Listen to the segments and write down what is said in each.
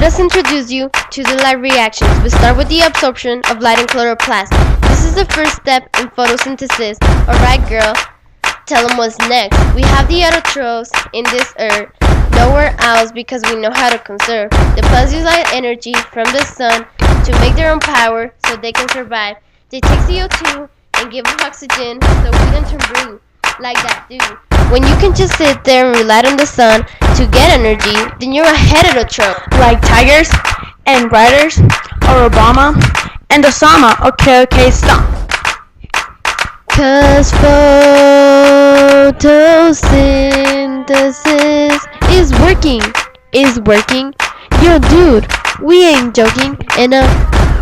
us introduce you to the light reactions. We start with the absorption of light in chloroplast. This is the first step in photosynthesis. Alright girl, tell them what's next. We have the autotrophs in this earth, nowhere else, because we know how to conserve. The plants use light energy from the sun to make their own power so they can survive. They take CO2 and give off oxygen so we don't turn blue like that dude. When you can just sit there and rely on the sun to get energy, then you're a heterotroph. Like tigers and riders, or Obama and Osama. Okay, stop. Cause photosynthesis is working. Yo dude, we ain't joking, and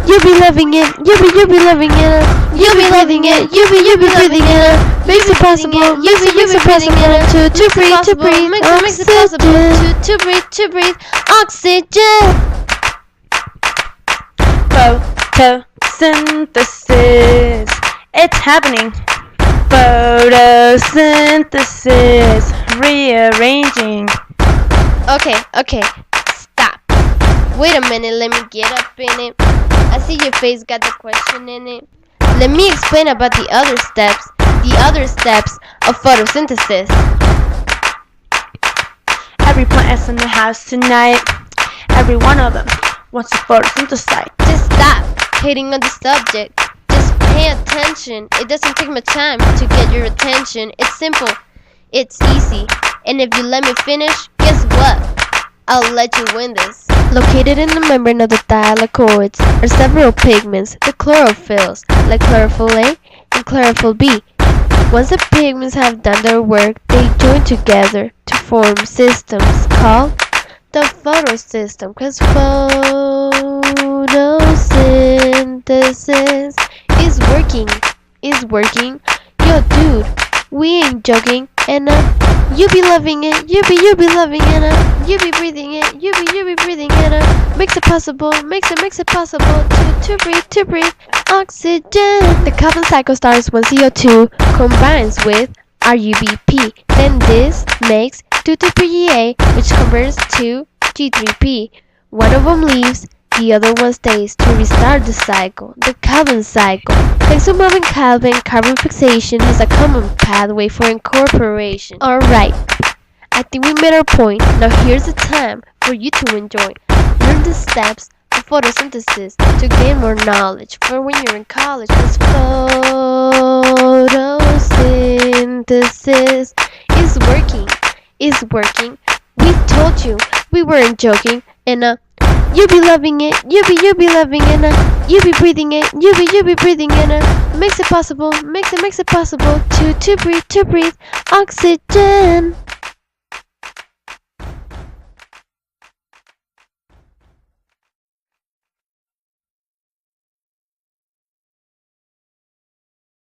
you'll be loving it, you'll be loving it, you'll be loving it, you'll be breathing it, makes it possible, makes it possible to breathe, makes it possible to breathe oxygen. Photosynthesis, it's happening. Photosynthesis, rearranging. Okay, stop. Wait a minute, let me get up in it. I see your face got the question in it. Let me explain about the other steps of photosynthesis. Every plant is in the house tonight. Every one of them wants to photosynthesize. Just stop hating on the subject. Just pay attention. It doesn't take much time to get your attention. It's simple. It's easy. And if you let me finish, guess what? I'll let you win this. Located in the membrane of the thylakoids are several pigments, the chlorophylls, like chlorophyll A and chlorophyll B. Once the pigments have done their work, they join together to form systems called the photosystem. Cause photosynthesis is working. Yo dude, we ain't joking, and you be loving it, you be loving it, you be breathing it, you be breathing it, makes it possible to breathe oxygen. The carbon cycle starts when CO2 combines with RUBP. Then this makes 2,2,3-A, which converts to G3P. One of them leaves, the other one stays to restart the cycle, the Calvin cycle. Thanks to Marvin Calvin, carbon fixation is a common pathway for incorporation. Alright, I think we made our point. Now here's the time for you to enjoy. Learn the steps of photosynthesis to gain more knowledge for when you're in college. Because photosynthesis is working. We told you we weren't joking, and you be loving it, you be loving it, you be breathing it, you be breathing it, makes it possible to breathe oxygen.